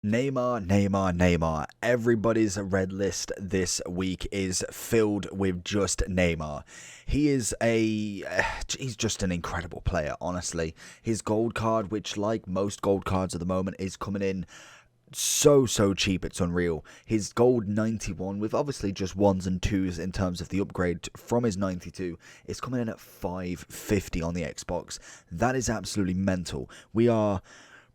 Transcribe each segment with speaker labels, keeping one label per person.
Speaker 1: Neymar, Neymar, Neymar. Everybody's red list this week is filled with just Neymar. He's just an incredible player, honestly. His gold card, which like most gold cards at the moment, is coming in so cheap it's unreal. His gold 91 with obviously just ones and twos in terms of the upgrade from his 92 is coming in at 550 on the Xbox. That is absolutely mental. We are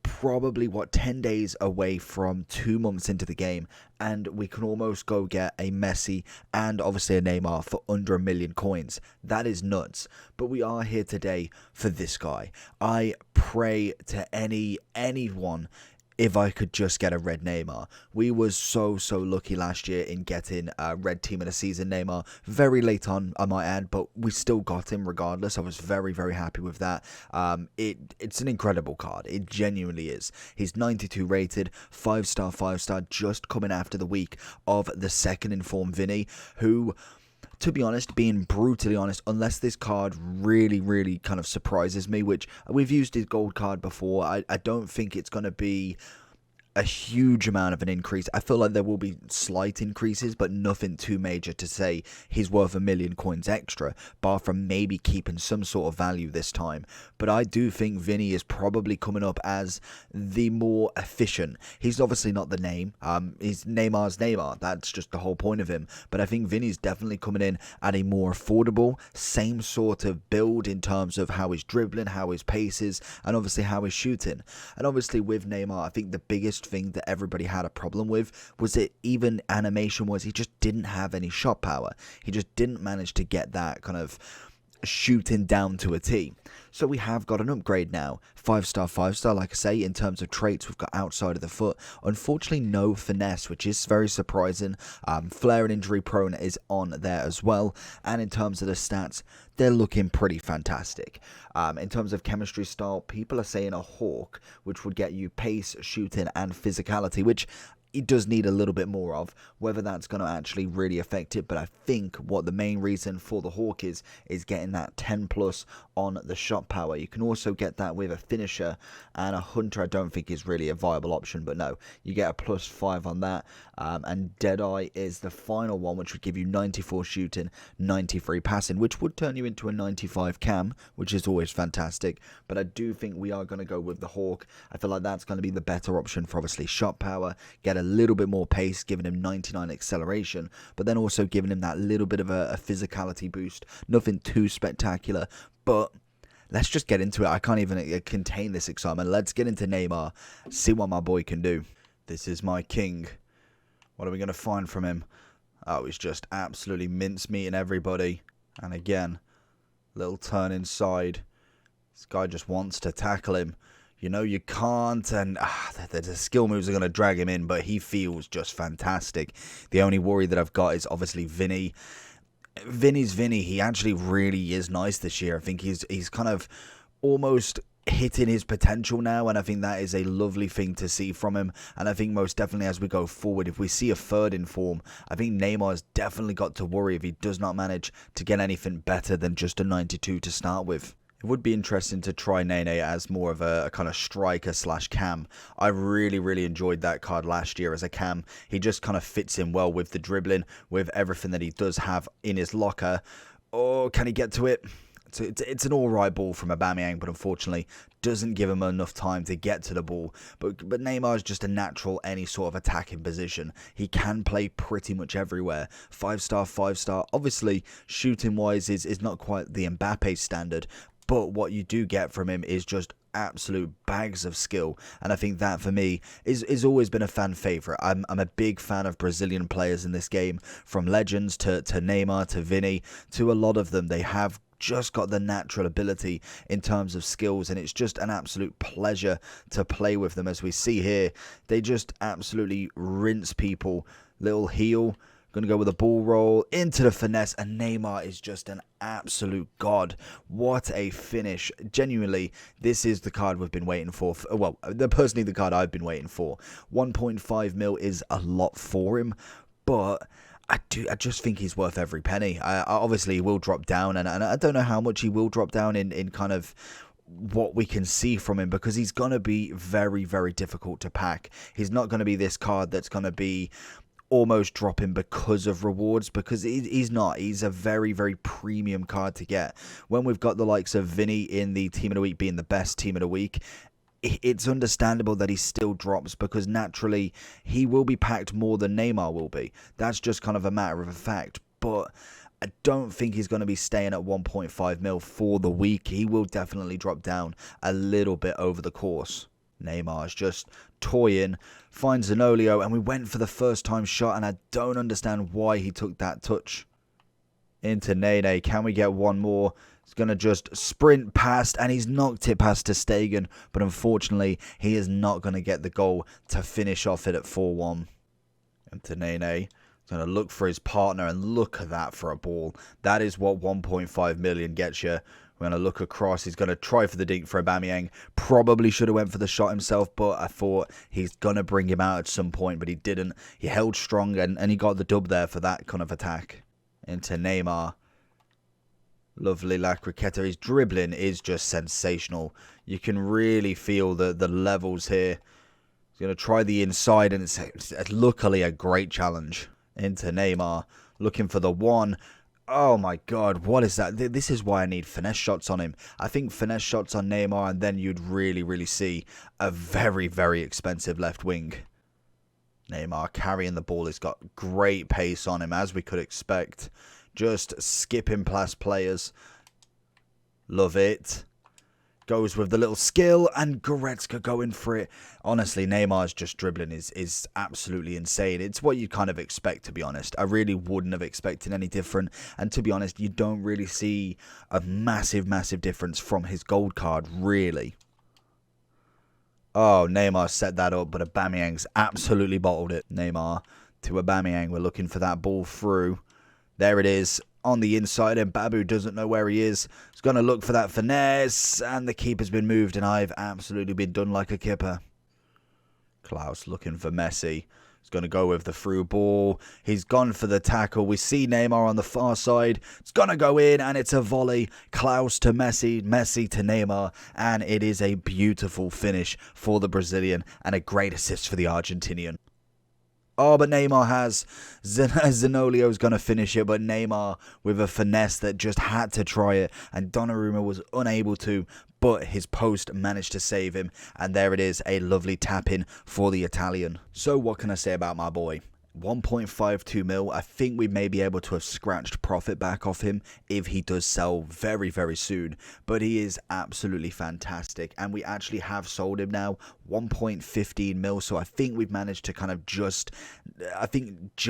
Speaker 1: probably 10 days away from 2 months into the game, and we can almost go get a Messi and obviously a Neymar for under 1 million coins. That is nuts. But we are here today for this guy. I pray to anyone if I could just get a red Neymar. We was so lucky last year in getting a red team of the season Neymar. Very late on, I might add, but we still got him regardless. I was very happy with that. It's an incredible card. It genuinely is. He's 92 rated, 5-star, 5-star, just coming after the week of the second informed Vinny, who, to be honest, being brutally honest, unless this card really kind of surprises me, which we've used his gold card before, I don't think it's going to be a huge amount of an increase. I feel like there will be slight increases, but nothing too major to say he's worth 1 million coins extra, bar from maybe keeping some sort of value this time. But I do think Vinny is probably coming up as the more efficient. He's obviously not the name. He's Neymar's Neymar. That's just the whole point of him. But I think Vinny's definitely coming in at a more affordable, same sort of build in terms of how he's dribbling, how his pace is, and obviously how he's shooting. And obviously with Neymar, I think the biggest thing that everybody had a problem with was that even animation was he just didn't have any shot power. He just didn't manage to get that kind of shooting down to a T. So we have got an upgrade now. 5-star, 5-star, like I say, in terms of traits, we've got outside of the foot. Unfortunately, no finesse, which is very surprising. Flair and injury prone is on there as well. And in terms of the stats, they're looking pretty fantastic. In terms of chemistry style, people are saying a Hawk, which would get you pace, shooting, and physicality, which he does need a little bit more of. Whether that's going to actually really affect it, but I think what the main reason for the Hawk is getting that 10 plus on the shot power. You can also get that with a finisher, and a hunter I don't think is really a viable option, but no, you get a +5 on that. And Deadeye is the final one, which would give you 94 shooting, 93 passing, which would turn you into a 95 cam, which is always fantastic. But I do think we are going to go with the Hawk. I feel like that's going to be the better option for obviously shot power, get a little bit more pace, giving him 99 acceleration, but then also giving him that little bit of a physicality boost. Nothing too spectacular, but let's just get into it. I can't even contain this excitement. Let's get into Neymar, see what my boy can do. This is my king. What are we going to find from him? Oh, he's just absolutely mincemeating everybody. And again, little turn inside. This guy just wants to tackle him. You know you can't, and the skill moves are going to drag him in, but he feels just fantastic. The only worry that I've got is obviously Vinny. Vinny's Vinny. He actually really is nice this year. I think he's kind of almost hitting his potential now, and I think that is a lovely thing to see from him. And I think most definitely as we go forward, if we see a third in form, I think Neymar's definitely got to worry if he does not manage to get anything better than just a 92 to start with. It would be interesting to try Nene as more of a kind of striker / cam. I really enjoyed that card last year as a cam. He just kind of fits in well with the dribbling, with everything that he does have in his locker. Oh, can he get to it? It's an alright ball from Aubameyang, but unfortunately doesn't give him enough time to get to the ball. But Neymar is just a natural any sort of attacking position. He can play pretty much everywhere. 5-star, 5-star. Obviously, shooting wise is not quite the Mbappe standard, but what you do get from him is just absolute bags of skill, and I think that for me is always been a fan favourite. I'm a big fan of Brazilian players in this game, from legends to Neymar to Vinny, to a lot of them. They have just got the natural ability in terms of skills, and it's just an absolute pleasure to play with them. As we see here, they just absolutely rinse people. Little heel, going to go with a ball roll into the finesse, and Neymar is just an absolute god. What a finish. Genuinely, this is the card we've been waiting for. Well, personally, the card I've been waiting for. 1.5 mil is a lot for him, but I just think he's worth every penny. Obviously, he will drop down, and I don't know how much he will drop down in kind of what we can see from him, because he's going to be very, very difficult to pack. He's not going to be this card that's going to be almost dropping because of rewards, because he's not. He's a very, very premium card to get. When we've got the likes of Vinny in the Team of the Week being the best Team of the Week, it's understandable that he still drops, because naturally he will be packed more than Neymar will be. That's just kind of a matter of a fact. But I don't think he's going to be staying at 1.5 mil for the week. He will definitely drop down a little bit over the course. Neymar's just toying, finds Zanolio, and we went for the first time shot, and I don't understand why he took that touch. Into Nene, can we get one more? He's going to just sprint past, and he's knocked it past to Stegen, but unfortunately, he is not going to get the goal to finish off it at 4-1. Into Nene. Going to look for his partner, and look at that for a ball. That is what 1.5 million gets you. We're going to look across. He's going to try for the dink for Aubameyang. Probably should have went for the shot himself, but I thought he's going to bring him out at some point, but he didn't. He held strong, and he got the dub there for that kind of attack. Into Neymar. Lovely La Criqueta. His dribbling is just sensational. You can really feel the levels here. He's going to try the inside, and it's luckily a great challenge. Into Neymar, looking for the one. Oh my god, what is that? This is why I need finesse shots on him. I think finesse shots on Neymar, and then you'd really, really see a very, very expensive left wing. Neymar carrying the ball. He's got great pace on him, as we could expect. Just skipping past players. Love it. Goes with the little skill, and Goretzka going for it. Honestly, Neymar's just dribbling is absolutely insane. It's what you kind of expect, to be honest. I really wouldn't have expected any different. And to be honest, you don't really see a massive, massive difference from his gold card, really. Oh, Neymar set that up, but Aubameyang's absolutely bottled it. Neymar to Aubameyang. We're looking for that ball through. There it is. On the inside, and Babu doesn't know where he is. He's going to look for that finesse, and the keeper's been moved, and I've absolutely been done like a kipper. Klaus looking for Messi. He's going to go with the through ball. He's gone for the tackle. We see Neymar on the far side. It's going to go in, and it's a volley. Klaus to Messi, Messi to Neymar, and it is a beautiful finish for the Brazilian, and a great assist for the Argentinian. Oh, but Neymar has. Zanolio's going to finish it, but Neymar with a finesse that just had to try it, and Donnarumma was unable to, but his post managed to save him, and there it is, a lovely tap-in for the Italian. So what can I say about my boy? 1.52 mil. I think we may be able to have scratched profit back off him if he does sell very, very soon. But he is absolutely fantastic, and we actually have sold him now 1.15 mil. So I think we've managed to kind of just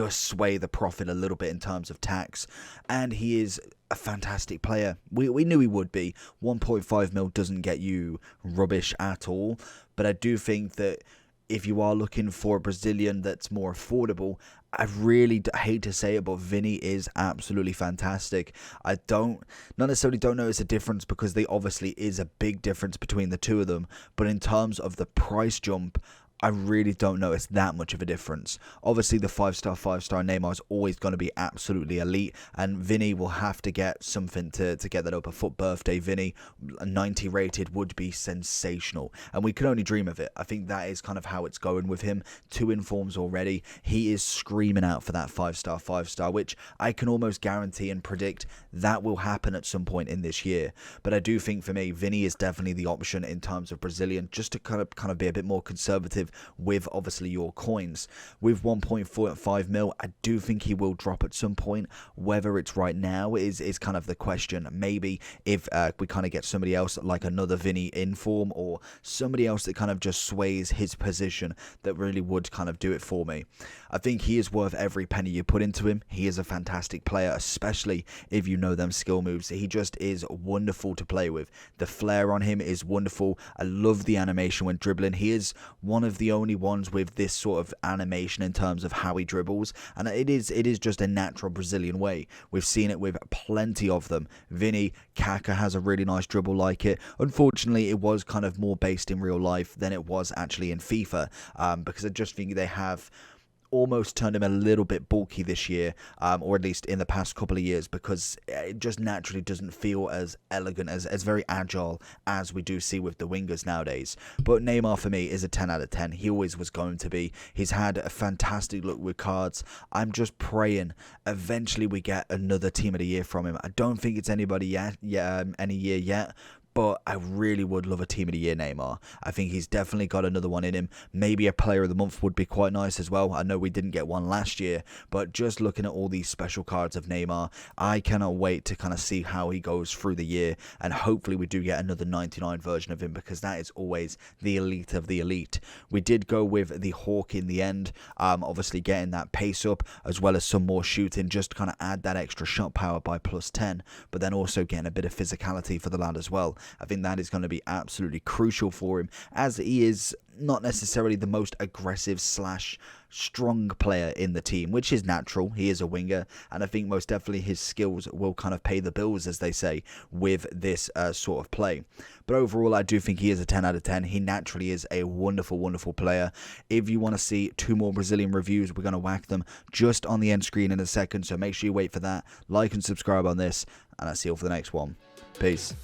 Speaker 1: sway the profit a little bit in terms of tax. And he is a fantastic player. We knew he would be. 1.5 mil doesn't get you rubbish at all, but I do think that if you are looking for a Brazilian that's more affordable, I really hate to say it, but Vinny is absolutely fantastic. I not necessarily don't notice a difference, because there obviously is a big difference between the two of them, but in terms of the price jump, I really don't notice that much of a difference. Obviously, the 5-star Neymar is always going to be absolutely elite, and Vinny will have to get something to get that up. A FUT birthday Vinny, 90 rated, would be sensational, and we can only dream of it. I think that is kind of how it's going with him. 2 informs already. He is screaming out for that 5-star, which I can almost guarantee and predict that will happen at some point in this year. But I do think for me, Vinny is definitely the option in terms of Brazilian, just to kind of be a bit more conservative with obviously your coins. With 1.45 mil, I do think he will drop at some point. Whether it's right now is kind of the question. Maybe if we kind of get somebody else like another Vinny in form, or somebody else that kind of just sways his position, that really would kind of do it for me. I think he is worth every penny you put into him. He is a fantastic player, especially if you know them skill moves. He just is wonderful to play with. The flair on him is wonderful. I love the animation when dribbling. He is one of the only ones with this sort of animation in terms of how he dribbles, and it is just a natural Brazilian way. We've seen it with plenty of them. Vinny, Kaká has a really nice dribble like it. Unfortunately, it was kind of more based in real life than it was actually in FIFA, because I just think they have almost turned him a little bit bulky this year, or at least in the past couple of years, because it just naturally doesn't feel as elegant, as very agile as we do see with the wingers nowadays. But Neymar for me is a 10 out of 10. He always was going to be. He's had a fantastic look with cards. I'm just praying eventually we get another team of the year from him. I don't think it's anybody yet, any year yet, but I really would love a team of the year Neymar. I think he's definitely got another one in him. Maybe a player of the month would be quite nice as well. I know we didn't get one last year, but just looking at all these special cards of Neymar, I cannot wait to kind of see how he goes through the year, and hopefully we do get another 99 version of him, because that is always the elite of the elite. We did go with the Hawk in the end, obviously getting that pace up as well as some more shooting, just to kind of add that extra shot power by +10, but then also getting a bit of physicality for the lad as well. I think that is going to be absolutely crucial for him, as he is not necessarily the most aggressive / strong player in the team, which is natural. He is a winger, and I think most definitely his skills will kind of pay the bills, as they say, with this sort of play. But overall, I do think he is a 10 out of 10. He naturally is a wonderful, wonderful player. If you want to see 2 more Brazilian reviews, we're going to whack them just on the end screen in a second, so make sure you wait for that. Like and subscribe on this, and I'll see you all for the next one. Peace.